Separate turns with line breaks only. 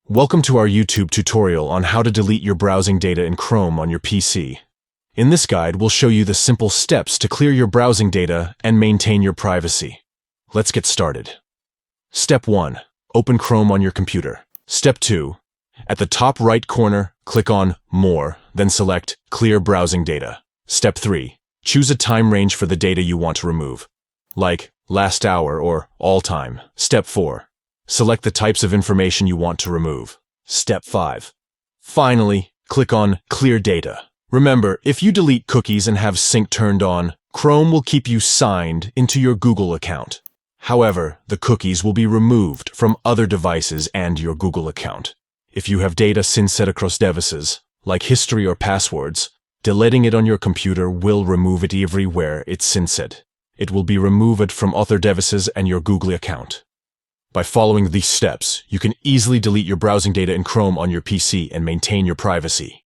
Welcome to our YouTube tutorial on how to delete your browsing data in Chrome on your PC. In this guide, we'll show you the simple steps to clear your browsing data and maintain your privacy. Let's get started. Step 1. Open Chrome on your computer. Step 2. At the top right corner, click on More, then select Clear Browsing Data. Step 3. Choose a time range for the data you want to remove, like last hour or all time. Step 4. Select the types of information you want to remove. Step 5. Finally, click on Clear Data. Remember, if you delete cookies and have sync turned on, Chrome will keep you signed into your Google account. However, the cookies will be removed from other devices and your Google account. If you have data sync-set across devices, like history or passwords, deleting it on your computer will remove it everywhere it's sync-set. It will be removed from other devices and your Google account. By following these steps, you can easily delete your browsing data in Chrome on your PC and maintain your privacy.